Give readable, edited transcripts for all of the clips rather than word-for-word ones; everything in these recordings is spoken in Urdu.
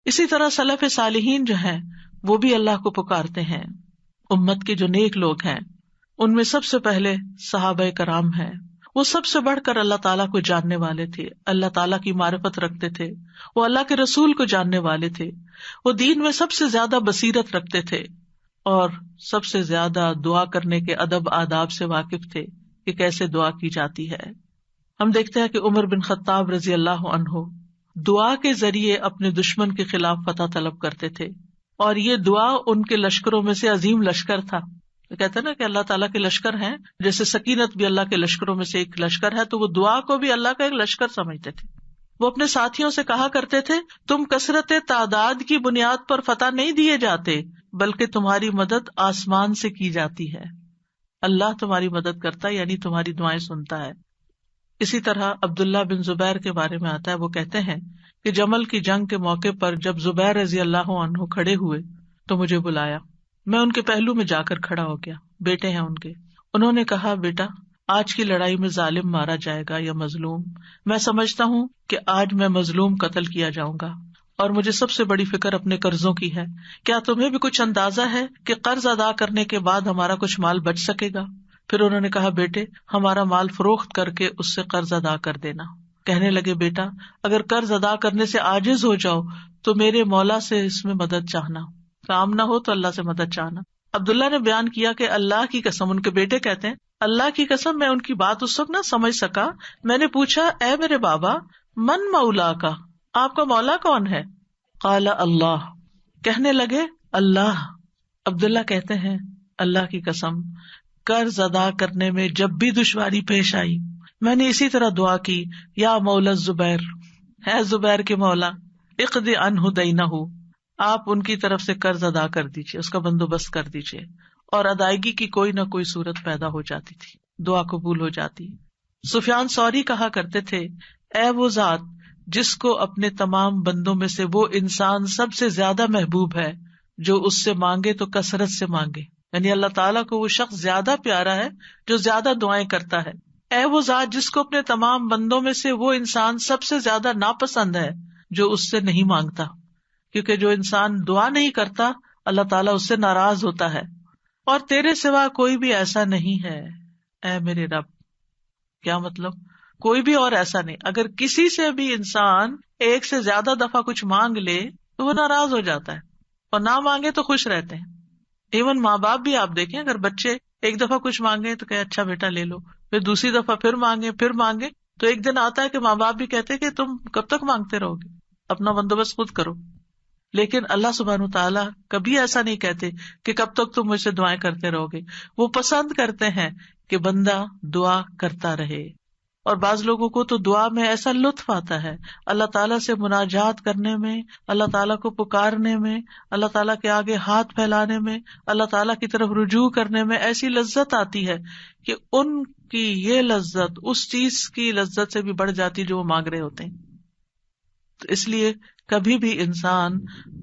اسی طرح سلف صالحین جو ہیں وہ بھی اللہ کو پکارتے ہیں. امت کے جو نیک لوگ ہیں ان میں سب سے پہلے صحابہ کرام ہیں. وہ سب سے بڑھ کر اللہ تعالیٰ کو جاننے والے تھے، اللہ تعالیٰ کی معرفت رکھتے تھے، وہ اللہ کے رسول کو جاننے والے تھے، وہ دین میں سب سے زیادہ بصیرت رکھتے تھے اور سب سے زیادہ دعا کرنے کے ادب آداب سے واقف تھے کہ کیسے دعا کی جاتی ہے. ہم دیکھتے ہیں کہ عمر بن خطاب رضی اللہ عنہ دعا کے ذریعے اپنے دشمن کے خلاف فتح طلب کرتے تھے، اور یہ دعا ان کے لشکروں میں سے عظیم لشکر تھا. کہتے ہیں نا کہ اللہ تعالیٰ کے لشکر ہیں، جیسے سکینت بھی اللہ کے لشکروں میں سے ایک لشکر ہے، تو وہ دعا کو بھی اللہ کا ایک لشکر سمجھتے تھے. وہ اپنے ساتھیوں سے کہا کرتے تھے، تم کثرت تعداد کی بنیاد پر فتح نہیں دیے جاتے، بلکہ تمہاری مدد آسمان سے کی جاتی ہے. اللہ تمہاری مدد کرتا ہے، یعنی تمہاری دعائیں سنتا ہے. اسی طرح عبداللہ بن زبیر کے بارے میں آتا ہے، وہ کہتے ہیں کہ جمل کی جنگ کے موقع پر جب زبیر رضی اللہ عنہ کھڑے ہوئے تو مجھے بلایا. میں ان کے پہلو میں جا کر کھڑا ہو گیا. بیٹے ہیں ان کے. انہوں نے کہا، بیٹا آج کی لڑائی میں ظالم مارا جائے گا یا مظلوم؟ میں سمجھتا ہوں کہ آج میں مظلوم قتل کیا جاؤں گا، اور مجھے سب سے بڑی فکر اپنے قرضوں کی ہے. کیا تمہیں بھی کچھ اندازہ ہے کہ قرض ادا کرنے کے بعد ہمارا کچھ مال بچ سکے گا؟ پھر انہوں نے کہا، بیٹے ہمارا مال فروخت کر کے اس سے قرض ادا کر دینا. کہنے لگے، بیٹا اگر قرض ادا کرنے سے عاجز ہو جاؤ تو میرے مولا سے اس میں مدد چاہنا، کام نہ ہو تو اللہ سے مدد چاہنا. عبداللہ نے بیان کیا کہ اللہ کی قسم، ان کے بیٹے کہتے ہیں، اللہ کی قسم میں ان کی بات اس وقت نہ سمجھ سکا. میں نے پوچھا، اے میرے بابا، من مولا کا، آپ کا مولا کون ہے؟ قال اللہ. کہنے لگے، اللہ. عبداللہ کہتے ہیں، اللہ کی قسم قرض ادا کرنے میں جب بھی دشواری پیش آئی میں نے اسی طرح دعا کی، یا مولا زبیر، ہے زبیر کے مولا، اقض عنہ دینہ، آپ ان کی طرف سے قرض ادا کر دیجیے، اس کا بندوبست کر دیجیے. اور ادائیگی کی کوئی نہ کوئی صورت پیدا ہو جاتی تھی، دعا قبول ہو جاتی. سفیان ثوری کہا کرتے تھے، اے وہ ذات جس کو اپنے تمام بندوں میں سے وہ انسان سب سے زیادہ محبوب ہے جو اس سے مانگے تو کثرت سے مانگے، یعنی اللہ تعالیٰ کو وہ شخص زیادہ پیارا ہے جو زیادہ دعائیں کرتا ہے. اے وہ ذات جس کو اپنے تمام بندوں میں سے وہ انسان سب سے زیادہ ناپسند ہے جو اس سے نہیں مانگتا، کیونکہ جو انسان دعا نہیں کرتا اللہ تعالیٰ اس سے ناراض ہوتا ہے. اور تیرے سوا کوئی بھی ایسا نہیں ہے اے میرے رب. کیا مطلب؟ کوئی بھی اور ایسا نہیں. اگر کسی سے بھی انسان ایک سے زیادہ دفعہ کچھ مانگ لے تو وہ ناراض ہو جاتا ہے، اور نہ مانگے تو خوش رہتے ہیں. ایون ماں باپ بھی آپ دیکھیں، اگر بچے ایک دفعہ کچھ مانگے تو کہ اچھا بیٹا لے لو، پھر دوسری دفعہ پھر مانگے تو ایک دن آتا ہے کہ ماں باپ بھی کہتے کہ تم کب تک مانگتے رہو گے، اپنا بندوبست خود کرو. لیکن اللہ سبحانہ وتعالیٰ کبھی ایسا نہیں کہتے کہ کب تک تم مجھ سے دعائیں کرتے رہو گے. وہ پسند کرتے ہیں کہ بندہ دعا کرتا رہے. اور بعض لوگوں کو تو دعا میں ایسا لطف آتا ہے، اللہ تعالیٰ سے مناجات کرنے میں، اللہ تعالیٰ کو پکارنے میں، اللہ تعالیٰ کے آگے ہاتھ پھیلانے میں، اللہ تعالیٰ کی طرف رجوع کرنے میں ایسی لذت آتی ہے کہ ان کی یہ لذت اس چیز کی لذت سے بھی بڑھ جاتی جو وہ مانگ رہے ہوتے ہیں. تو اس لیے کبھی بھی انسان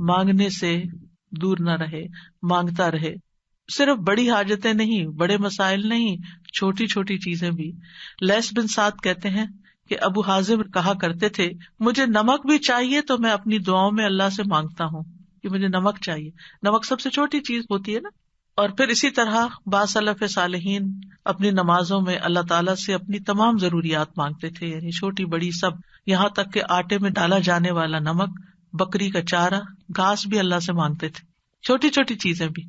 مانگنے سے دور نہ رہے، مانگتا رہے. صرف بڑی حاجتیں نہیں، بڑے مسائل نہیں، چھوٹی چھوٹی چیزیں بھی. لیس بن سعد کہتے ہیں کہ ابو حازم کہا کرتے تھے، مجھے نمک بھی چاہیے تو میں اپنی دعاؤں میں اللہ سے مانگتا ہوں کہ مجھے نمک چاہیے. نمک سب سے چھوٹی چیز ہوتی ہے نا. اور پھر اسی طرح بعض سلف صالحین اپنی نمازوں میں اللہ تعالیٰ سے اپنی تمام ضروریات مانگتے تھے، یعنی چھوٹی بڑی سب، یہاں تک کہ آٹے میں ڈالا جانے والا نمک، بکری کا چارہ، گھاس بھی اللہ سے مانگتے تھے. چھوٹی چھوٹی چیزیں بھی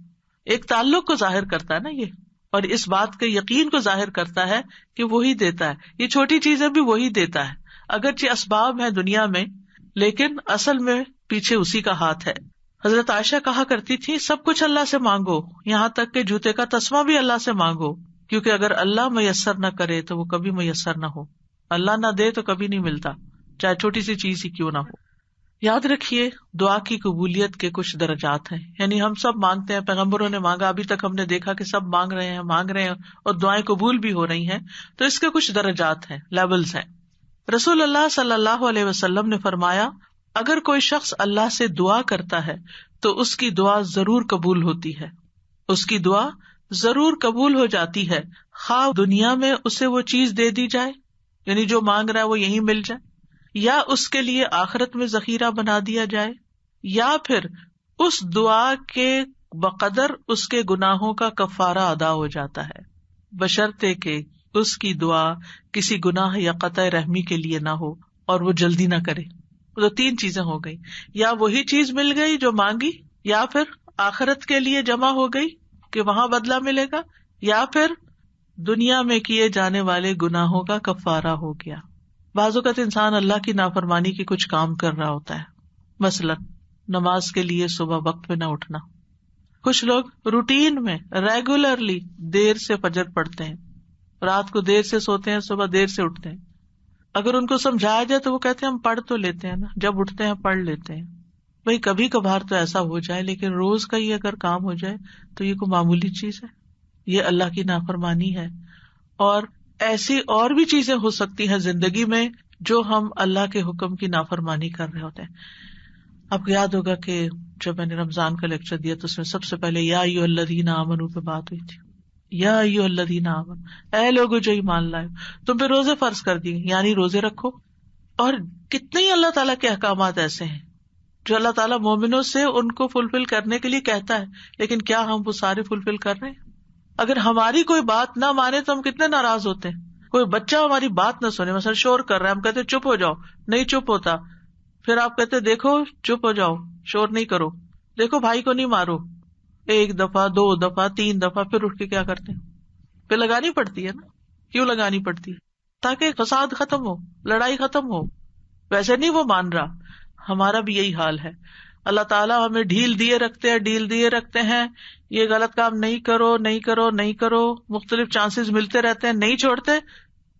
ایک تعلق کو ظاہر کرتا ہے نا یہ، اور اس بات کے یقین کو ظاہر کرتا ہے کہ وہی دیتا ہے. یہ چھوٹی چیزیں بھی وہی دیتا ہے، اگرچہ اسباب ہے دنیا میں لیکن اصل میں پیچھے اسی کا ہاتھ ہے. حضرت عائشہ کہا کرتی تھی، سب کچھ اللہ سے مانگو، یہاں تک کہ جوتے کا تسمہ بھی اللہ سے مانگو، کیونکہ اگر اللہ میسر نہ کرے تو وہ کبھی میسر نہ ہو. اللہ نہ دے تو کبھی نہیں ملتا، چاہے چھوٹی سی چیز ہی کیوں نہ ہو. یاد رکھیے دعا کی قبولیت کے کچھ درجات ہیں، یعنی ہم سب مانگتے ہیں، پیغمبروں نے مانگا، ابھی تک ہم نے دیکھا کہ سب مانگ رہے ہیں اور دعائیں قبول بھی ہو رہی ہیں. تو اس کے کچھ درجات ہیں، لیولز ہیں. رسول اللہ صلی اللہ علیہ وسلم نے فرمایا، اگر کوئی شخص اللہ سے دعا کرتا ہے تو اس کی دعا ضرور قبول ہوتی ہے، اس کی دعا ضرور قبول ہو جاتی ہے، خواہ دنیا میں اسے وہ چیز دے دی جائے، یعنی جو مانگ رہا ہے وہ یہیں مل جائے، یا اس کے لیے آخرت میں ذخیرہ بنا دیا جائے، یا پھر اس دعا کے بقدر اس کے گناہوں کا کفارہ ادا ہو جاتا ہے، بشرطے کہ اس کی دعا کسی گناہ یا قطع رحمی کے لیے نہ ہو اور وہ جلدی نہ کرے. تو 3 چیزیں ہو گئی، یا وہی چیز مل گئی جو مانگی، یا پھر آخرت کے لیے جمع ہو گئی کہ وہاں بدلہ ملے گا، یا پھر دنیا میں کیے جانے والے گناہوں کا کفارہ ہو گیا. بعض اوقات انسان اللہ کی نافرمانی کے کچھ کام کر رہا ہوتا ہے، مثلا نماز کے لیے صبح وقت پہ نہ اٹھنا. کچھ لوگ روٹین میں ریگولرلی دیر سے فجر پڑھتے ہیں، رات کو دیر سے سوتے ہیں، صبح دیر سے اٹھتے ہیں. اگر ان کو سمجھایا جائے تو وہ کہتے ہیں ہم پڑھ تو لیتے ہیں نا، جب اٹھتے ہیں پڑھ لیتے ہیں. بھائی کبھی کبھار تو ایسا ہو جائے، لیکن روز کا یہ اگر کام ہو جائے تو یہ کوئی معمولی چیز ہے؟ یہ اللہ کی نافرمانی ہے. اور ایسی اور بھی چیزیں ہو سکتی ہیں زندگی میں جو ہم اللہ کے حکم کی نافرمانی کر رہے ہوتے ہیں. آپ کو یاد ہوگا کہ جب میں نے رمضان کا لیکچر دیا تو اس میں سب سے پہلے یا ایھا الذین آمنوا پہ بات ہوئی تھی. یا ایھا الذین آمنوا، اے لوگو جو ایمان لائے، تم پہ روزے فرض کر دیے، یعنی روزے رکھو. اور کتنے ہی اللہ تعالیٰ کے احکامات ایسے ہیں جو اللہ تعالیٰ مومنوں سے ان کو فلفل کرنے کے لیے کہتا ہے، لیکن کیا ہم وہ سارے فلفل کر رہے ہیں؟ اگر ہماری کوئی بات نہ مانے تو ہم کتنے ناراض ہوتے ہیں. کوئی بچہ ہماری بات نہ سنے، مثلا شور کر رہا ہے، ہم کہتے چپ ہو جاؤ، نہیں چپ ہوتا. پھر آپ کہتے دیکھو چپ ہو جاؤ، شور نہیں کرو، دیکھو بھائی کو نہیں مارو. 1 دفعہ 2 دفعہ 3 دفعہ، پھر اٹھ کے کیا کرتے ہیں؟ پھر لگانی پڑتی ہے نا. کیوں لگانی پڑتی ہے؟ تاکہ فساد ختم ہو، لڑائی ختم ہو. ویسے نہیں وہ مان رہا. ہمارا بھی یہی حال ہے. اللہ تعالیٰ ہمیں ڈھیل دیے رکھتے ہیں، یہ غلط کام نہیں کرو نہیں کرو نہیں کرو، مختلف چانسز ملتے رہتے ہیں، نہیں چھوڑتے.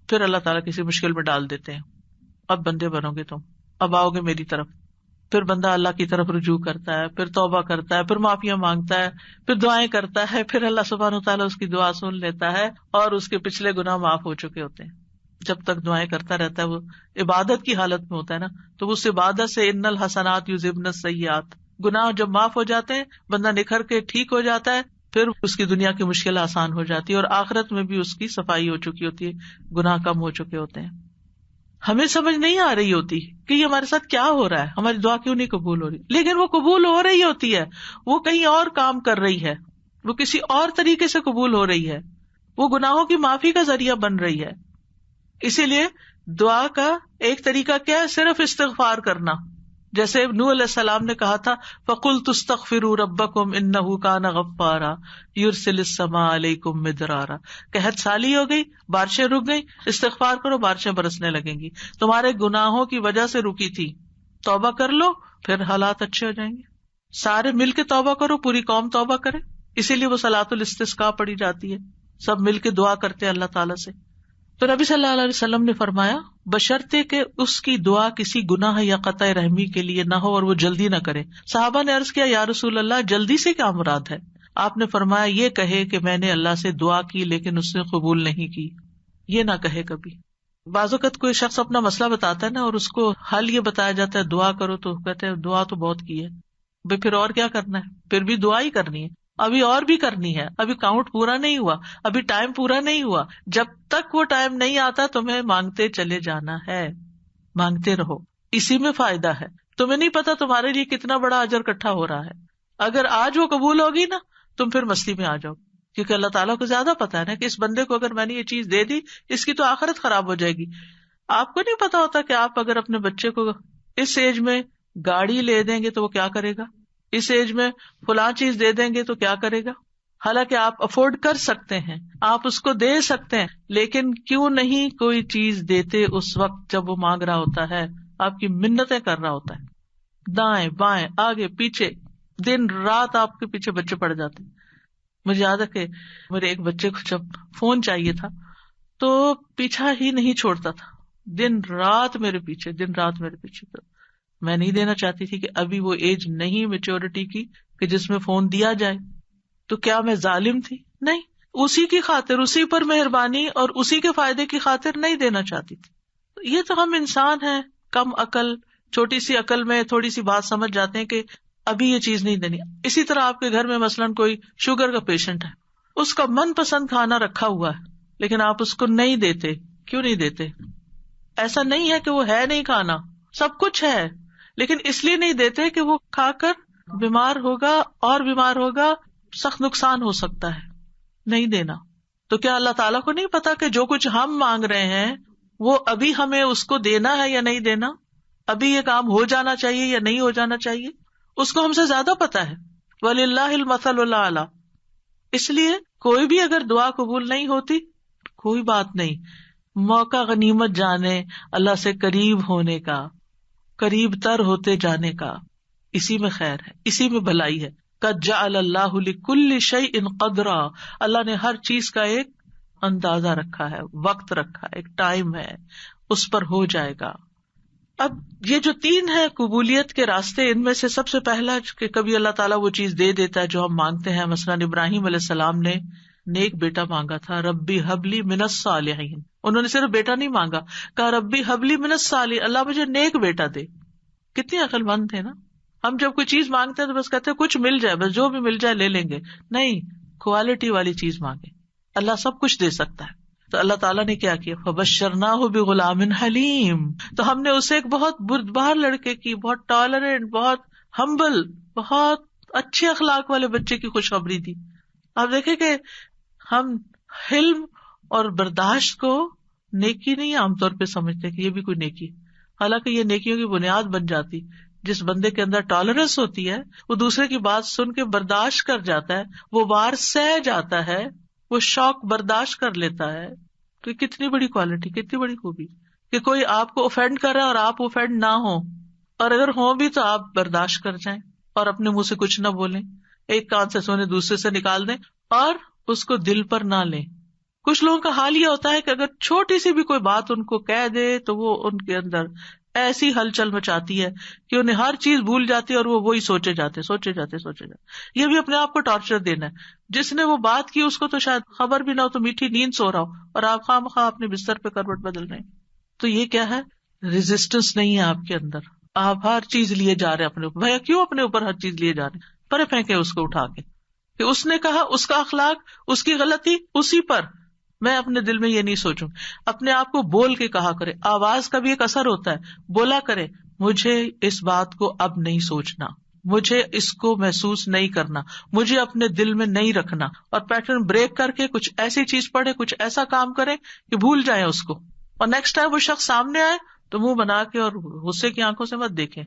پھر اللہ تعالیٰ کسی مشکل میں ڈال دیتے ہیں، اب بندے بنو گے تم، اب آؤ گے میری طرف. پھر بندہ اللہ کی طرف رجوع کرتا ہے، پھر توبہ کرتا ہے، پھر معافیاں مانگتا ہے، پھر دعائیں کرتا ہے، پھر اللہ سبحانہ وتعالیٰ اس کی دعا سن لیتا ہے اور اس کے پچھلے گناہ معاف ہو چکے ہوتے ہیں. جب تک دعائیں کرتا رہتا ہے، وہ عبادت کی حالت میں ہوتا ہے نا، تو اس عبادت سے ان الحسنات یذہبن السیئات، گناہ جب معاف ہو جاتے ہیں، بندہ نکھر کے ٹھیک ہو جاتا ہے، پھر اس کی دنیا کی مشکل آسان ہو جاتی ہے اور آخرت میں بھی اس کی صفائی ہو چکی ہوتی ہے، گناہ کم ہو چکے ہوتے ہیں. ہمیں سمجھ نہیں آ رہی ہوتی کہ یہ ہمارے ساتھ کیا ہو رہا ہے، ہماری دعا کیوں نہیں قبول ہو رہی، لیکن وہ قبول ہو رہی ہوتی ہے. وہ کہیں اور کام کر رہی ہے، وہ کسی اور طریقے سے قبول ہو رہی ہے، وہ گناہوں کی معافی کا ذریعہ بن رہی ہے. اسی لیے دعا کا ایک طریقہ کیا ہے؟ صرف استغفار کرنا. جیسے نوح علیہ السلام نے کہا تھا فَقُلْتُ اسْتَغْفِرُوا رَبَّكُمْ إِنَّهُ كَانَ غَفَّارًا يُرْسِلِ السَّمَاءَ عَلَيْكُمْ مِدْرَارًا. قحط سالی ہو گئی، بارشیں رک گئی، استغفار کرو، بارشیں برسنے لگیں گی. تمہارے گناہوں کی وجہ سے رکی تھی، توبہ کر لو، پھر حالات اچھے ہو جائیں گے. سارے مل کے توبہ کرو، پوری قوم توبہ کرے. اسی لیے وہ صلاۃ الاستسقاء پڑھی جاتی ہے، سب مل کے دعا کرتے ہیں اللہ تعالیٰ سے. تو نبی صلی اللہ علیہ وسلم نے فرمایا بشرطے کہ اس کی دعا کسی گناہ یا قطع رحمی کے لیے نہ ہو اور وہ جلدی نہ کرے. صحابہ نے عرض کیا یا رسول اللہ جلدی سے کیا مراد ہے؟ آپ نے فرمایا یہ کہے کہ میں نے اللہ سے دعا کی لیکن اس نے قبول نہیں کی. یہ نہ کہے کبھی. بعض اوقات کوئی شخص اپنا مسئلہ بتاتا ہے نا اور اس کو حل یہ بتایا جاتا ہے دعا کرو، تو کہتے ہیں دعا تو بہت کی ہے، پھر اور کیا کرنا ہے؟ پھر بھی دعا ہی کرنی ہے، ابھی اور بھی کرنی ہے، ابھی کاؤنٹ پورا نہیں ہوا، ابھی ٹائم پورا نہیں ہوا. جب تک وہ ٹائم نہیں آتا تمہیں مانگتے چلے جانا ہے، مانگتے رہو، اسی میں فائدہ ہے. تمہیں نہیں پتا تمہارے لیے کتنا بڑا اجر اکٹھا ہو رہا ہے. اگر آج وہ قبول ہوگی نا، تم پھر مستی میں آ جاؤ، کیونکہ اللہ تعالیٰ کو زیادہ پتا ہے نا کہ اس بندے کو اگر میں نے یہ چیز دے دی اس کی تو آخرت خراب ہو جائے گی. آپ کو نہیں پتا ہوتا کہ آپ اگر اپنے بچے کو اس ایج میں گاڑی لے دیں گے تو وہ کیا کرے گا، اس ایج میں فلاں چیز دے دیں گے تو کیا کرے گا. حالانکہ آپ افورڈ کر سکتے ہیں، آپ اس کو دے سکتے ہیں، لیکن کیوں نہیں کوئی چیز دیتے اس وقت جب وہ مانگ رہا ہوتا ہے، آپ کی منتیں کر رہا ہوتا ہے، دائیں بائیں آگے پیچھے، دن رات آپ کے پیچھے بچے پڑ جاتے ہیں. مجھے یاد ہے کہ میرے ایک بچے کو جب فون چاہیے تھا تو پیچھا ہی نہیں چھوڑتا تھا، دن رات میرے پیچھے. تو میں نہیں دینا چاہتی تھی کہ ابھی وہ ایج نہیں میچورٹی کی کہ جس میں فون دیا جائے. تو کیا میں ظالم تھی؟ نہیں، اسی کی خاطر، اسی پر مہربانی اور اسی کے فائدے کی خاطر نہیں دینا چاہتی تھی. یہ تو ہم انسان ہیں کم عقل، چھوٹی سی عقل میں تھوڑی سی بات سمجھ جاتے ہیں کہ ابھی یہ چیز نہیں دینی. اسی طرح آپ کے گھر میں مثلاً کوئی شوگر کا پیشنٹ ہے، اس کا من پسند کھانا رکھا ہوا ہے لیکن آپ اس کو نہیں دیتے. کیوں نہیں دیتے؟ ایسا نہیں ہے کہ وہ ہے نہیں کھانا، سب کچھ ہے، لیکن اس لیے نہیں دیتے کہ وہ کھا کر بیمار ہوگا اور بیمار ہوگا، سخت نقصان ہو سکتا ہے، نہیں دینا. تو کیا اللہ تعالیٰ کو نہیں پتا کہ جو کچھ ہم مانگ رہے ہیں وہ ابھی ہمیں اس کو دینا ہے یا نہیں دینا، ابھی یہ کام ہو جانا چاہیے یا نہیں ہو جانا چاہیے؟ اس کو ہم سے زیادہ پتا ہے. وَلِلَّهِ الْمَثَلُ الْأَعْلَىٰ. اس لیے کوئی بھی اگر دعا قبول نہیں ہوتی، کوئی بات نہیں، موقع غنیمت جانے اللہ سے قریب ہونے کا، قریب تر ہوتے جانے کا، اسی میں خیر ہے، اسی میں بھلائی ہے. قَدْ جَعَلَ اللَّهُ لِكُلِّ شَيْءٍ قَدْرًا. اللہ نے ہر چیز کا ایک اندازہ رکھا ہے، وقت رکھا ہے، ایک ٹائم ہے، اس پر ہو جائے گا. اب یہ جو تین ہے قبولیت کے راستے، ان میں سے سب سے پہلا کہ کبھی اللہ تعالیٰ وہ چیز دے دیتا ہے جو ہم مانگتے ہیں. مثلاً ابراہیم علیہ السلام نے نیک بیٹا مانگا تھا، ربی حبلی من الصالحین. انہوں نے صرف بیٹا نہیں مانگا، کہا ربی حبلی من الصالحین، اللہ مجھے نیک بیٹا دے. کتنی عقل مند تھے نا. ہم جب کوئی چیز مانگتے ہیں تو بس کہتے ہیں کچھ مل جائے، بس جو بھی مل جائے لے لیں گے. نہیں، کوالٹی والی چیز مانگے، اللہ سب کچھ دے سکتا ہے. تو اللہ تعالیٰ نے کیا کیا، فبشرناہ بغلام حلیم. تو ہم نے اسے ایک بہت بردبار لڑکے کی، بہت ٹالرنٹ، بہت ہمبل، بہت اچھے اخلاق والے بچے کی خوشخبری دی. آپ دیکھیں کہ ہم حلم اور برداشت کو نیکی نہیں عام طور پہ سمجھتے کہ یہ بھی کوئی نیکی، حالانکہ یہ نیکیوں کی بنیاد بن جاتی. جس بندے کے اندر ٹالرنس ہوتی ہے، وہ دوسرے کی بات سن کے برداشت کر جاتا ہے، وہ وار سہ جاتا ہے، وہ شوق برداشت کر لیتا ہے. تو کتنی بڑی کوالٹی، کتنی بڑی خوبی کہ کوئی آپ کو اوفینڈ کر رہا ہے اور آپ اوفینڈ نہ ہو، اور اگر ہوں بھی تو آپ برداشت کر جائیں اور اپنے منہ سے کچھ نہ بولیں، ایک کان سے سونے دوسرے سے نکال دیں اور اس کو دل پر نہ لیں. کچھ لوگوں کا حال یہ ہوتا ہے کہ اگر چھوٹی سی بھی کوئی بات ان کو کہہ دے تو وہ ان کے اندر ایسی ہلچل مچاتی ہے کہ انہیں ہر چیز بھول جاتی ہے اور وہ وہی سوچے جاتے. یہ بھی اپنے آپ کو ٹارچر دینا ہے. جس نے وہ بات کی اس کو تو شاید خبر بھی نہ ہو، تو میٹھی نیند سو رہا ہو اور آپ خواہ مخواہ اپنے بستر پہ کروٹ بدل رہے ہیں. تو یہ کیا ہے؟ ریزسٹنس نہیں ہے آپ کے اندر، آپ ہر چیز لیے جا رہے ہیں اپنے اوپر. بھیا کیوں اپنے اوپر ہر چیز لیے جا رہے ہیں؟ پرے پھینکے اس کو اٹھا کے کہ اس نے کہا، اس کا اخلاق، اس کی غلطی اسی پر، میں اپنے دل میں یہ نہیں سوچوں. اپنے آپ کو بول کے کہا کرے، آواز کا بھی ایک اثر ہوتا ہے. بولا کرے مجھے اس بات کو اب نہیں سوچنا، مجھے اس کو محسوس نہیں کرنا، مجھے اپنے دل میں نہیں رکھنا، اور پیٹرن بریک کر کے کچھ ایسی چیز پڑھے، کچھ ایسا کام کرے کہ بھول جائیں اس کو، اور نیکسٹ ٹائم وہ شخص سامنے آئے تو منہ بنا کے اور غصے کی آنکھوں سے مت دیکھیں،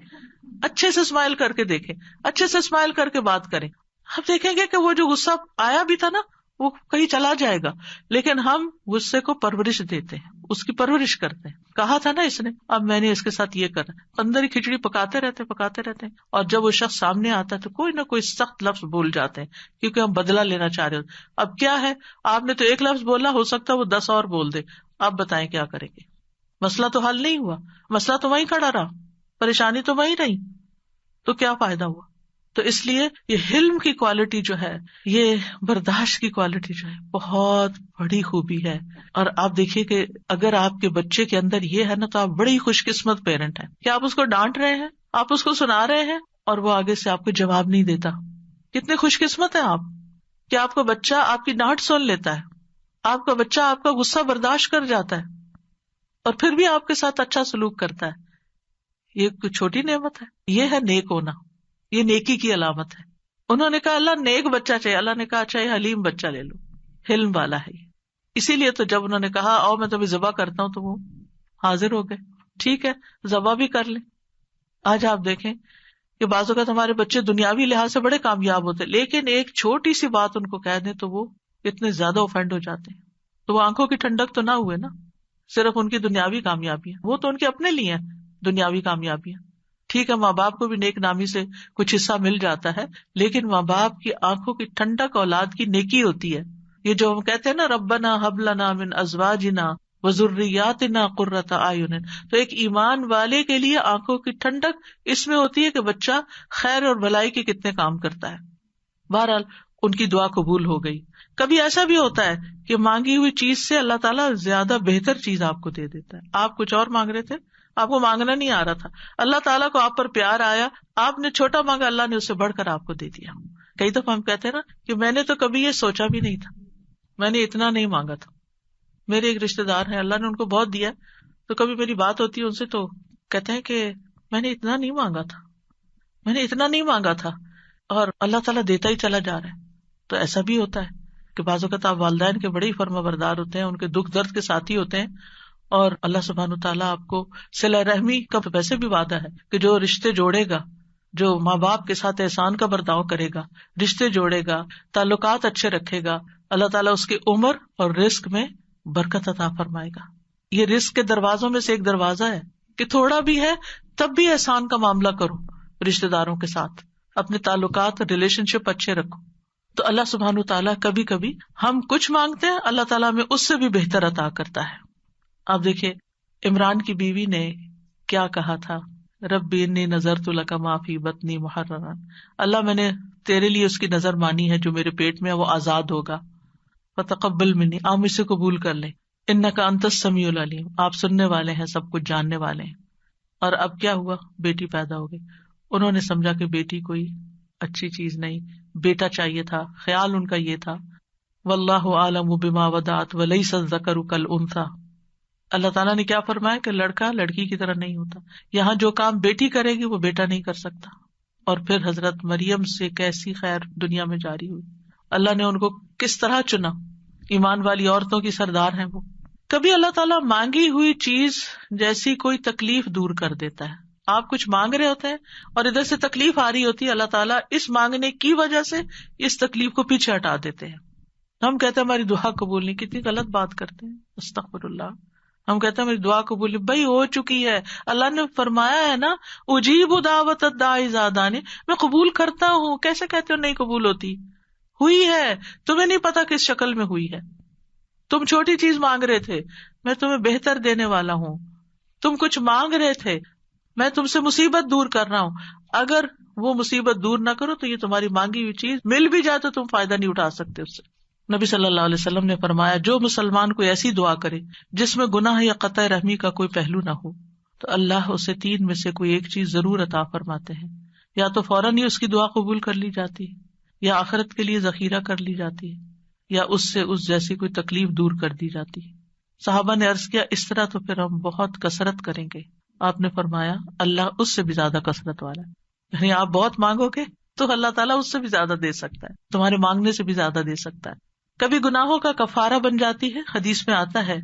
اچھے سے اسمائل کر کے دیکھیں، اچھے سے اسمائل کر کے بات کریں. آپ دیکھیں گے کہ وہ جو غصہ آیا بھی تھا نا وہ کہیں چلا جائے گا، لیکن ہم غصے کو پرورش دیتے ہیں، اس کی پرورش کرتے ہیں. کہا تھا نا اس نے، اب میں نے اس کے ساتھ یہ کرا، اندر ہی کھچڑی پکاتے رہتے ہیں، اور جب وہ شخص سامنے آتا ہے تو کوئی نہ کوئی سخت لفظ بول جاتے ہیں کیونکہ ہم بدلہ لینا چاہ رہے ہوتے. اب کیا ہے، آپ نے تو ایک لفظ بولا، ہو سکتا ہے وہ 10 اور بول دے. آپ بتائیں کیا کریں گے؟ مسئلہ تو حل نہیں ہوا، مسئلہ تو وہیں کھڑا رہا، پریشانی تو وہیں رہی، تو کیا فائدہ ہوا؟ تو اس لیے یہ حلم کی کوالٹی جو ہے، یہ برداشت کی کوالٹی جو ہے، بہت بڑی خوبی ہے. اور آپ دیکھیے کہ اگر آپ کے بچے کے اندر یہ ہے نا تو آپ بڑی خوش قسمت پیرنٹ ہیں کہ آپ اس کو ڈانٹ رہے ہیں، آپ اس کو سنا رہے ہیں اور وہ آگے سے آپ کو جواب نہیں دیتا. کتنے خوش قسمت ہیں آپ کہ آپ کا بچہ آپ کی ڈانٹ سن لیتا ہے، آپ کا بچہ آپ کا غصہ برداشت کر جاتا ہے اور پھر بھی آپ کے ساتھ اچھا سلوک کرتا ہے. یہ کوئی چھوٹی نعمت ہے، یہ ہے نیک ہونا، یہ نیکی کی علامت ہے. انہوں نے کہا اللہ نیک بچہ چاہیے، اللہ نے کہا اچھا یہ حلیم بچہ لے لو، حلم والا ہے. اسی لیے تو جب انہوں نے کہا آؤ میں تمہیں ذبح کرتا ہوں تو وہ حاضر ہو گئے. ٹھیک ہے ذبح بھی کر لیں. آج آپ دیکھیں کہ بعض اوقات ہمارے بچے دنیاوی لحاظ سے بڑے کامیاب ہوتے، لیکن ایک چھوٹی سی بات ان کو کہہ دیں تو وہ اتنے زیادہ اوفینڈ ہو جاتے ہیں. تو وہ آنکھوں کی ٹھنڈک تو نہ ہوئے نا، صرف ان کی دنیاوی کامیابیاں، وہ تو ان کے اپنے لیے ہیں دنیاوی کامیابیاں. ٹھیک ہے ماں باپ کو بھی نیک نامی سے کچھ حصہ مل جاتا ہے، لیکن ماں باپ کی آنکھوں کی ٹھنڈک اولاد کی نیکی ہوتی ہے. یہ جو ہم کہتے ہیں نا ربنا ہب لنا من ازواجنا وذریاتنا قرۃ اعین، تو ایک ایمان والے کے لیے آنکھوں کی ٹھنڈک اس میں ہوتی ہے کہ بچہ خیر اور بھلائی کے کتنے کام کرتا ہے. بہرحال ان کی دعا قبول ہو گئی. کبھی ایسا بھی ہوتا ہے کہ مانگی ہوئی چیز سے اللہ تعالیٰ زیادہ بہتر چیز آپ کو دے دیتا ہے. آپ کچھ اور مانگ رہے تھے، آپ کو مانگنا نہیں آ رہا تھا، اللہ تعالیٰ کو آپ پر پیار آیا، آپ نے چھوٹا مانگا، اللہ نے اس سے بڑھ کر آپ کو دے دیا. کئی دفعہ ہم کہتے ہیں نا کہ میں نے تو کبھی یہ سوچا بھی نہیں تھا، میں نے اتنا نہیں مانگا تھا. میرے ایک رشتے دار ہیں، اللہ نے ان کو بہت دیا، تو کبھی میری بات ہوتی ہے ان سے تو کہتے ہیں کہ میں نے اتنا نہیں مانگا تھا، میں نے اتنا نہیں مانگا تھا، اور اللہ تعالیٰ دیتا ہی چلا جا رہا ہے. تو ایسا بھی ہوتا ہے کہ بعض اوقات آپ والدین کے بڑے ہی فرما بردار ہوتے ہیں، ان کے دکھ درد کے ساتھی ہوتے ہیں، اور اللہ سبحانہ وتعالیٰ آپ کو صلہ رحمی کا ویسے بھی وعدہ ہے کہ جو رشتے جوڑے گا، جو ماں باپ کے ساتھ احسان کا برتاؤ کرے گا، رشتے جوڑے گا، تعلقات اچھے رکھے گا، اللہ تعالیٰ اس کی عمر اور رزق میں برکت عطا فرمائے گا. یہ رزق کے دروازوں میں سے ایک دروازہ ہے کہ تھوڑا بھی ہے تب بھی احسان کا معاملہ کرو، رشتے داروں کے ساتھ اپنے تعلقات اور ریلیشن شپ اچھے رکھو. تو اللہ سبحانہ تعالیٰ کبھی کبھی ہم کچھ مانگتے ہیں، اللہ تعالیٰ ہمیں اس سے بھی بہتر عطا کرتا ہے. آپ دیکھیں عمران کی بیوی نے کیا کہا تھا، ربی انی نذرت لک ما فی بطنی محررا، اللہ میں نے تیرے لیے اس کی نظر مانی ہے جو میرے پیٹ میں ہے، وہ آزاد ہوگا. فتقبل منی، آپ مجھ سے قبول کر لیں، انک انت السمیع العلیم، آپ سننے والے ہیں، سب کچھ جاننے والے ہیں. اور اب کیا ہوا، بیٹی پیدا ہو گئی. انہوں نے سمجھا کہ بیٹی کوئی اچھی چیز نہیں، بیٹا چاہیے تھا، خیال ان کا یہ تھا. واللہ اعلم بما وضعت ولیس الذکر کالانثی، اللہ تعالیٰ نے کیا فرمایا کہ لڑکا لڑکی کی طرح نہیں ہوتا، یہاں جو کام بیٹی کرے گی وہ بیٹا نہیں کر سکتا. اور پھر حضرت مریم سے کیسی خیر دنیا میں جاری ہوئی، اللہ نے ان کو کس طرح چنا، ایمان والی عورتوں کی سردار ہیں وہ. کبھی اللہ تعالیٰ مانگی ہوئی چیز جیسی کوئی تکلیف دور کر دیتا ہے. آپ کچھ مانگ رہے ہوتے ہیں اور ادھر سے تکلیف آ رہی ہوتی ہے، اللہ تعالیٰ اس مانگنے کی وجہ سے اس تکلیف کو پیچھے ہٹا دیتے ہیں. ہم کہتے ہیں ہماری دعا قبول نہیں، کتنی غلط بات کرتے ہیں، استغفر اللہ. ہم کہتے ہیں میری دعا قبول نہیں، بھائی ہو چکی ہے، اللہ نے فرمایا ہے نا اجیب دعوت الداعی اذا دعانی، میں قبول کرتا ہوں. کیسے کہتے ہو نہیں قبول ہوتی؟ ہوئی ہے، تمہیں نہیں پتا کس شکل میں ہوئی ہے. تم چھوٹی چیز مانگ رہے تھے، میں تمہیں بہتر دینے والا ہوں. تم کچھ مانگ رہے تھے، میں تم سے مصیبت دور کر رہا ہوں. اگر وہ مصیبت دور نہ کرو تو یہ تمہاری مانگی ہوئی چیز مل بھی جائے تو تم فائدہ نہیں اٹھا سکتے اس سے. نبی صلی اللہ علیہ وسلم نے فرمایا جو مسلمان کوئی ایسی دعا کرے جس میں گناہ یا قطع رحمی کا کوئی پہلو نہ ہو تو اللہ اسے تین میں سے کوئی ایک چیز ضرور عطا فرماتے ہیں، یا تو فوراً ہی اس کی دعا قبول کر لی جاتی ہے، یا آخرت کے لیے ذخیرہ کر لی جاتی ہے، یا اس سے اس جیسی کوئی تکلیف دور کر دی جاتی ہے. صحابہ نے عرض کیا اس طرح تو پھر ہم بہت کثرت کریں گے. آپ نے فرمایا اللہ اس سے بھی زیادہ کثرت والا ہے، یعنی آپ بہت مانگو گے تو اللہ تعالیٰ اس سے بھی زیادہ دے سکتا ہے، تمہارے مانگنے سے بھی زیادہ دے سکتا ہے. کبھی گناہوں کا کفارہ بن جاتی ہے، حدیث میں آتا ہے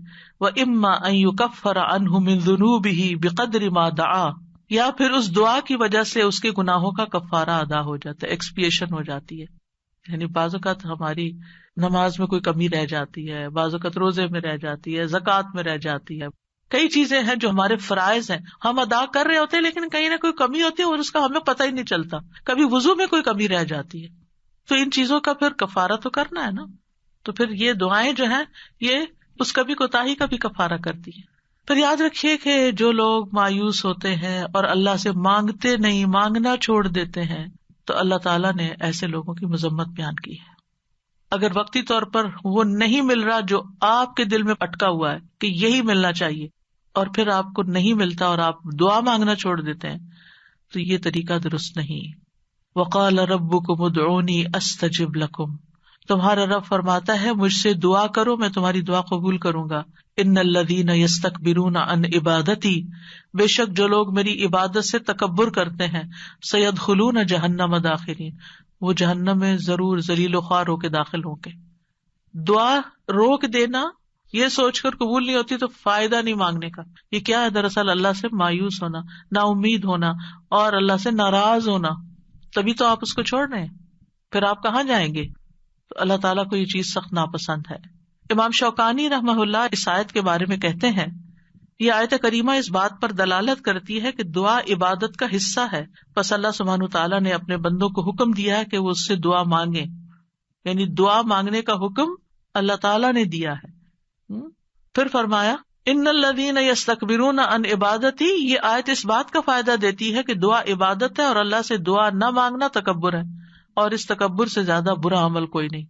وَإِمَّا أَن يُكَفَّرَ عَنْهُ مِن ذُنُوبِهِ بِقَدْرِ مَا دَعَا، یا پھر اس دعا کی وجہ سے اس کے گناہوں کا کفارہ ادا ہو جاتا ہے، ایکسپیشن ہو جاتی ہے. یعنی بعض اوقات ہماری نماز میں کوئی کمی رہ جاتی ہے، بعض اوقات روزے میں رہ جاتی ہے، زکوٰۃ میں رہ جاتی ہے، کئی چیزیں ہیں جو ہمارے فرائض ہیں ہم ادا کر رہے ہوتے ہیں لیکن کہیں نہ کوئی کمی ہوتی ہے اور اس کا ہمیں پتہ ہی نہیں چلتا. کبھی وضو میں کوئی کمی رہ جاتی ہے، تو ان چیزوں کا پھر کفارہ تو کرنا ہے نا. تو پھر یہ دعائیں جو ہیں یہ اس کبھی کوتاہی کا بھی کفارہ کرتی ہیں. پھر یاد رکھیے کہ جو لوگ مایوس ہوتے ہیں اور اللہ سے مانگتے نہیں، مانگنا چھوڑ دیتے ہیں، تو اللہ تعالیٰ نے ایسے لوگوں کی مذمت بیان کی ہے. اگر وقتی طور پر وہ نہیں مل رہا جو آپ کے دل میں اٹکا ہوا ہے کہ یہی ملنا چاہیے، اور پھر آپ کو نہیں ملتا اور آپ دعا مانگنا چھوڑ دیتے ہیں، تو یہ طریقہ درست نہیں. وقال ربکم ادعونی استجب لکم، تمہارا رب فرماتا ہے مجھ سے دعا کرو میں تمہاری دعا قبول کروں گا. ان الذین یستکبرون عن عبادتی، بے شک جو لوگ میری عبادت سے تکبر کرتے ہیں، سیدخلون جہنم داخرین، وہ جہنم میں ضرور ذلیل و خوار ہو کے داخل ہوں گے. دعا روک دینا یہ سوچ کر قبول نہیں ہوتی تو فائدہ نہیں مانگنے کا. یہ کیا ہے؟ دراصل اللہ سے مایوس ہونا، نا امید ہونا اور اللہ سے ناراض ہونا. تبھی تو آپ اس کو چھوڑ رہے ہیں، پھر آپ کہاں جائیں گے؟ تو اللہ تعالیٰ کو یہ چیز سخت ناپسند ہے. امام شوکانی رحمہ اللہ اس آیت کے بارے میں کہتے ہیں یہ آیت کریمہ اس بات پر دلالت کرتی ہے کہ دعا عبادت کا حصہ ہے، پس اللہ سبحانہ تعالیٰ نے اپنے بندوں کو حکم دیا ہے کہ وہ اس سے دعا مانگیں. یعنی دعا مانگنے کا حکم اللہ تعالیٰ نے دیا ہے. پھر فرمایا ان الذین یستکبرون عن عبادتی، یہ آیت اس بات کا فائدہ دیتی ہے کہ دعا عبادت ہے اور اللہ سے دعا نہ مانگنا تکبر ہے، اور اس تکبر سے زیادہ برا عمل کوئی نہیں.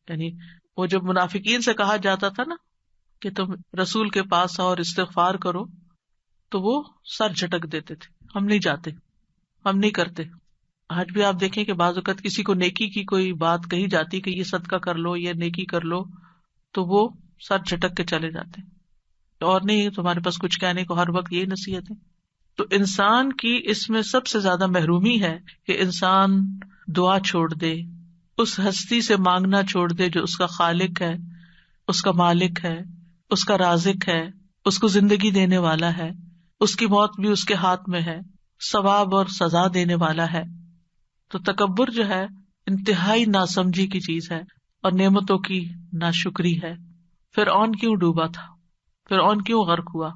یعنی وہ جب منافقین سے کہا جاتا تھا نا کہ تم رسول کے پاس آؤ اور استغفار کرو، تو وہ سر جھٹک دیتے تھے، ہم نہیں جاتے، ہم نہیں کرتے. آج بھی آپ دیکھیں کہ بعض اوقات کسی کو نیکی کی کوئی بات کہی جاتی کہ یہ صدقہ کر لو، یہ نیکی کر لو، تو وہ سر جھٹک کے چلے جاتے، اور نہیں تمہارے پاس کچھ کہنے کو، ہر وقت یہی نصیحت ہے. تو انسان کی اس میں سب سے زیادہ محرومی ہے کہ انسان دعا چھوڑ دے، اس ہستی سے مانگنا چھوڑ دے جو اس کا خالق ہے، اس کا مالک ہے، اس کا رازق ہے، اس کو زندگی دینے والا ہے، اس کی موت بھی اس کے ہاتھ میں ہے، ثواب اور سزا دینے والا ہے۔ تو تکبر جو ہے انتہائی ناسمجھی کی چیز ہے اور نعمتوں کی ناشکری ہے۔ فرعون کیوں ڈوبا تھا؟ فرعون کیوں غرق ہوا؟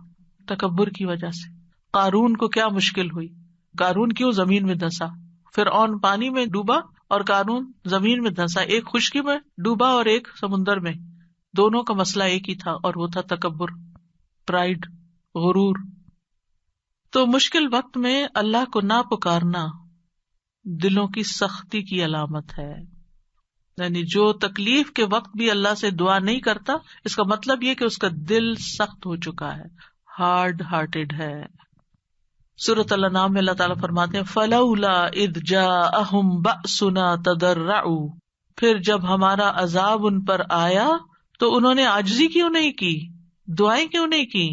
تکبر کی وجہ سے۔ قارون کو کیا مشکل ہوئی؟ قارون کیوں زمین میں دھنسا؟ فرعون پانی میں ڈوبا اور قارون زمین میں دھنسا، ایک خشکی میں ڈوبا اور ایک سمندر میں، دونوں کا مسئلہ ایک ہی تھا اور وہ تھا تکبر، پرائڈ، غرور۔ تو مشکل وقت میں اللہ کو نہ پکارنا دلوں کی سختی کی علامت ہے، یعنی جو تکلیف کے وقت بھی اللہ سے دعا نہیں کرتا، اس کا مطلب یہ کہ اس کا دل سخت ہو چکا ہے، ہارڈ ہارٹیڈ ہے۔ سورۃ الانعام میں اللہ تعالیٰ فرماتے ہیں فَلَوْلَا إِذْ جَاءَهُمْ بَأْسُنَا تَضَرَّعُوا، پھر جب ہمارا عذاب ان پر آیا تو انہوں نے عاجزی کیوں نہیں کی، دعائیں کیوں نہیں کی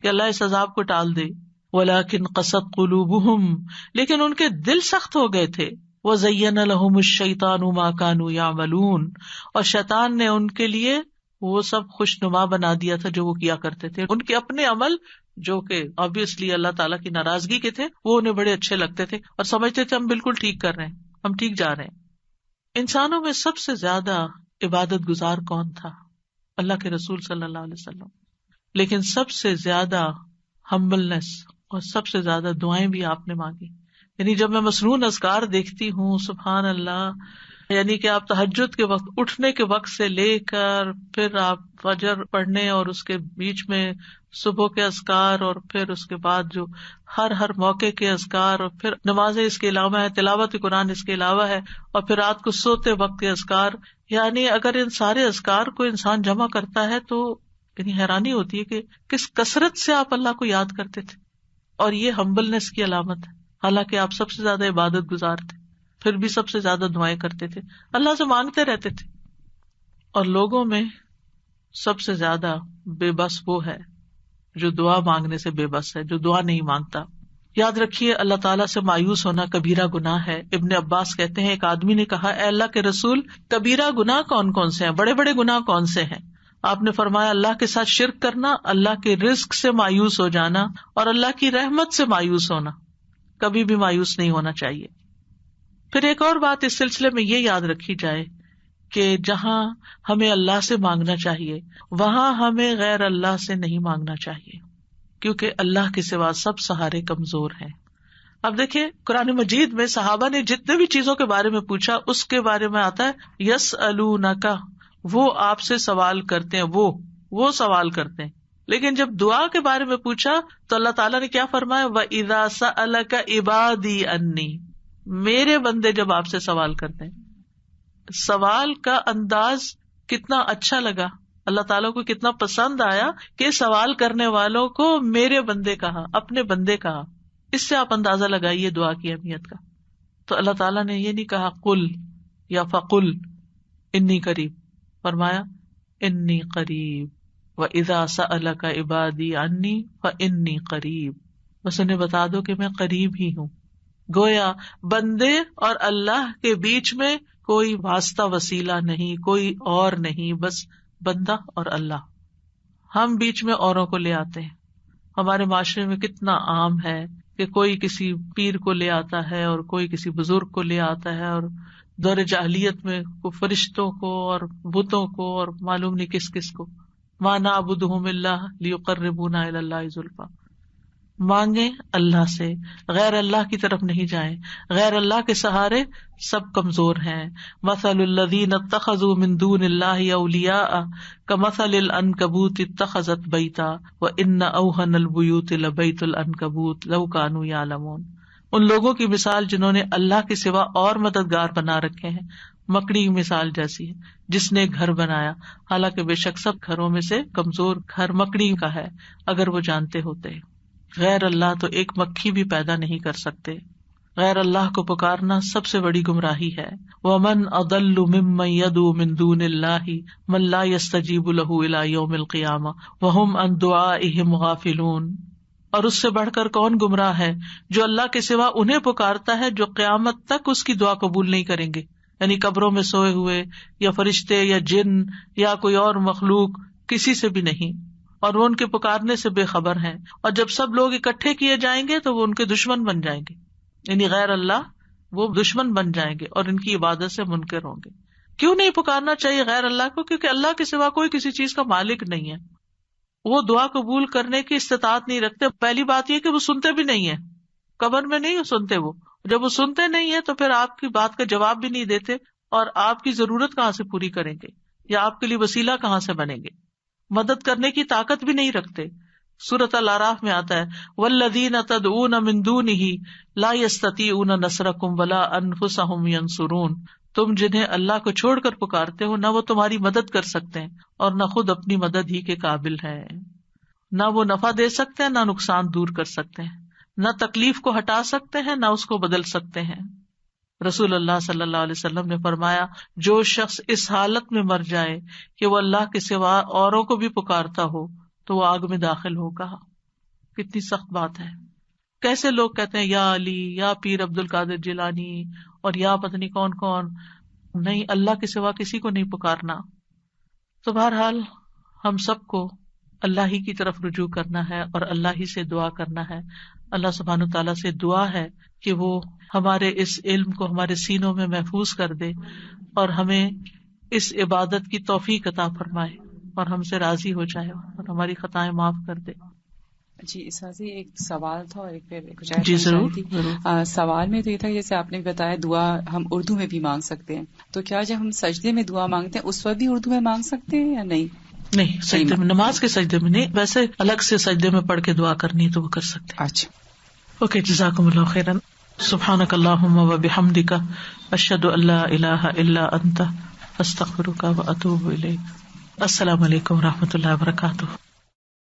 کہ اللہ اس عذاب کو ٹال دے؟ وَلَكِنْ قَسَتْ قُلُوبُهُمْ، لیکن ان کے دل سخت ہو گئے تھے۔ وَزَيَّنَ لَهُمُ الشَّيْطَانُ مَا كَانُوا يَعْمَلُونَ، اور شیطان نے ان کے لیے وہ سب خوشنما بنا دیا تھا جو وہ کیا کرتے تھے، ان کے اپنے عمل جو کہ obviously اللہ تعالیٰ کی ناراضگی کے تھے، وہ انہیں بڑے اچھے لگتے تھے اور سمجھتے تھے ہم بالکل ٹھیک کر رہے ہیں، ہم ٹھیک جا رہے ہیں۔ انسانوں میں سب سے زیادہ عبادت گزار کون تھا؟ اللہ کے رسول صلی اللہ علیہ وسلم۔ لیکن سب سے زیادہ ہمبلنس اور سب سے زیادہ دعائیں بھی آپ نے مانگی۔ یعنی جب میں مسنون اذکار دیکھتی ہوں، سبحان اللہ، یعنی کہ آپ تہجد کے وقت اٹھنے کے وقت سے لے کر پھر آپ فجر پڑھنے اور اس کے بیچ میں صبح کے اذکار اور پھر اس کے بعد جو ہر موقع کے اذکار اور پھر نمازیں اس کے علاوہ ہے، تلاوت قرآن اس کے علاوہ ہے، اور پھر رات کو سوتے وقت کے اذکار، یعنی اگر ان سارے اذکار کو انسان جمع کرتا ہے تو یعنی حیرانی ہوتی ہے کہ کس کثرت سے آپ اللہ کو یاد کرتے تھے، اور یہ ہمبلنس کی علامت ہے۔ حالانکہ آپ سب سے زیادہ عبادت گزار تھے، پھر بھی سب سے زیادہ دعائیں کرتے تھے، اللہ سے مانگتے رہتے تھے۔ اور لوگوں میں سب سے زیادہ بے بس وہ ہے جو دعا مانگنے سے بے بس ہے، جو دعا نہیں مانگتا۔ یاد رکھیے اللہ تعالیٰ سے مایوس ہونا کبیرہ گناہ ہے۔ ابن عباس کہتے ہیں ایک آدمی نے کہا اے اللہ کے رسول، کبیرہ گناہ کون کون سے ہیں، بڑے بڑے گناہ کون سے ہیں؟ آپ نے فرمایا اللہ کے ساتھ شرک کرنا، اللہ کے رزق سے مایوس ہو جانا اور اللہ کی رحمت سے مایوس ہونا۔ کبھی بھی مایوس نہیں ہونا چاہیے۔ پھر ایک اور بات اس سلسلے میں یہ یاد رکھی جائے کہ جہاں ہمیں اللہ سے مانگنا چاہیے وہاں ہمیں غیر اللہ سے نہیں مانگنا چاہیے، کیونکہ اللہ کے سوا سب سہارے کمزور ہیں۔ اب دیکھیں قرآن مجید میں صحابہ نے جتنے بھی چیزوں کے بارے میں پوچھا اس کے بارے میں آتا ہے یسألونک، وہ آپ سے سوال کرتے ہیں، وہ سوال کرتے ہیں۔ لیکن جب دعا کے بارے میں پوچھا تو اللہ تعالیٰ نے کیا فرمایا، وَإِذَا سَأَلَكَ عِبَادِي عَنِّي، میرے بندے جب آپ سے سوال کرتے ہیں۔ سوال کا انداز کتنا اچھا لگا، اللہ تعالیٰ کو کتنا پسند آیا کہ سوال کرنے والوں کو میرے بندے کہا، اپنے بندے کہا۔ اس سے آپ اندازہ لگائیے دعا کی اہمیت کا۔ تو اللہ تعالیٰ نے یہ نہیں کہا قل یا فقل انی قریب، فرمایا انی قریب، وَإِذَا سَأَلَكَ عِبَادِي عَنِّي فَإِنِّي قَرِيب، بس انہیں بتا دو کہ میں قریب ہی ہوں۔ گویا بندے اور اللہ کے بیچ میں کوئی واسطہ وسیلہ نہیں، کوئی اور نہیں، بس بندہ اور اللہ۔ ہم بیچ میں اوروں کو لے آتے ہیں۔ ہمارے معاشرے میں کتنا عام ہے کہ کوئی کسی پیر کو لے آتا ہے اور کوئی کسی بزرگ کو لے آتا ہے، اور دور جاہلیت میں فرشتوں کو اور بتوں کو اور معلوم نہیں کس کس کو۔ ما نعبدہم الا لیقربونا الی اللہ زلفیٰ، مانگیں اللہ سے، غیر اللہ کی طرف نہیں جائیں۔ غیر اللہ کے سہارے سب کمزور ہیں۔ مثل الذین اتخذوا من دون اللہ اولیاء کمثل العنکبوت اتخذت بیتا وان اوہن البیوت لبیت العنکبوت لو کانوا یعلمون، ان لوگوں کی مثال جنہوں نے اللہ کے سوا اور مددگار بنا رکھے ہیں، مکڑی کی مثال جیسی ہے جس نے گھر بنایا، حالانکہ بے شک سب گھروں میں سے کمزور گھر مکڑی کا ہے اگر وہ جانتے ہوتے۔ غیر اللہ تو ایک مکھی بھی پیدا نہیں کر سکتے۔ غیر اللہ کو پکارنا سب سے بڑی گمراہی ہے۔ وَمَنْ أَضَلُّ مِمَّنْ يَدْعُو مِن دُونِ اللَّهِ مَن لَّا يَسْتَجِيبُ لَهُ إِلَىٰ يَوْمِ الْقِيَامَةِ وَهُمْ عَن دُعَائِهِمْ غَافِلُونَ، اور اس سے بڑھ کر کون گمراہ ہے جو اللہ کے سوا انہیں پکارتا ہے جو قیامت تک اس کی دعا قبول نہیں کریں گے، یعنی قبروں میں سوئے ہوئے یا فرشتے یا جن یا کوئی اور مخلوق، کسی سے بھی نہیں، اور وہ ان کے پکارنے سے بے خبر ہیں، اور جب سب لوگ اکٹھے کیے جائیں گے تو وہ ان کے دشمن بن جائیں گے، یعنی غیر اللہ وہ دشمن بن جائیں گے اور ان کی عبادت سے منکر ہوں گے۔ کیوں نہیں پکارنا چاہیے غیر اللہ کو؟ کیونکہ اللہ کے سوا کوئی کسی چیز کا مالک نہیں ہے، وہ دعا قبول کرنے کی استطاعت نہیں رکھتے۔ پہلی بات یہ کہ وہ سنتے بھی نہیں ہیں، قبر میں نہیں سنتے، وہ جب وہ سنتے نہیں ہیں تو پھر آپ کی بات کا جواب بھی نہیں دیتے، اور آپ کی ضرورت کہاں سے پوری کریں گے یا آپ کے لیے وسیلہ کہاں سے بنیں گے، مدد کرنے کی طاقت بھی نہیں رکھتے۔ سورۃ الاعراف میں آتا ہے والذین تدعون من دونہ لا یستطیعون نصرکم ولا انفسہم ینصرون، تم جنہیں اللہ کو چھوڑ کر پکارتے ہو نہ وہ تمہاری مدد کر سکتے ہیں اور نہ خود اپنی مدد ہی کے قابل ہیں، نہ وہ نفع دے سکتے ہیں نہ نقصان دور کر سکتے ہیں، نہ تکلیف کو ہٹا سکتے ہیں نہ اس کو بدل سکتے ہیں۔ رسول اللہ صلی اللہ علیہ وسلم نے فرمایا جو شخص اس حالت میں مر جائے کہ وہ اللہ کے سوا اوروں کو بھی پکارتا ہو تو وہ آگ میں داخل ہوگا۔ کتنی سخت بات ہے۔ کیسے لوگ کہتے ہیں یا علی یا پیر عبد القادر جیلانی اور یا پتہ نہیں کون کون، نہیں، اللہ کے سوا کسی کو نہیں پکارنا۔ تو بہرحال ہم سب کو اللہ ہی کی طرف رجوع کرنا ہے اور اللہ ہی سے دعا کرنا ہے۔ اللہ سبحانہ تعالیٰ سے دعا ہے کہ وہ ہمارے اس علم کو ہمارے سینوں میں محفوظ کر دے اور ہمیں اس عبادت کی توفیق عطا فرمائے اور ہم سے راضی ہو جائے اور ہماری خطائیں معاف کر دے۔ جی اساسی ایک سوال تھا اور ایک پھر کچھ جی ضرور تھی۔ سوال میں تو یہ تھا جیسے آپ نے بتایا دعا ہم اردو میں بھی مانگ سکتے ہیں، تو کیا جب ہم سجدے میں دعا مانگتے ہیں اس وقت بھی اردو میں مانگ سکتے ہیں یا نہیں؟ نہیں، سجدے میں، نماز کے سجدے میں نہیں، ویسے الگ سے سجدے میں پڑھ کے دعا کرنی تو وہ کر سکتے ہیں۔ اچھا، اوکے، جزاکم اللہ خیرا، سبحانک اللہم وبحمدک، اشہد ان لا الہ الا انت، استغفرک واتوب الیک۔ السلام علیکم ورحمۃ اللہ وبرکاتہ۔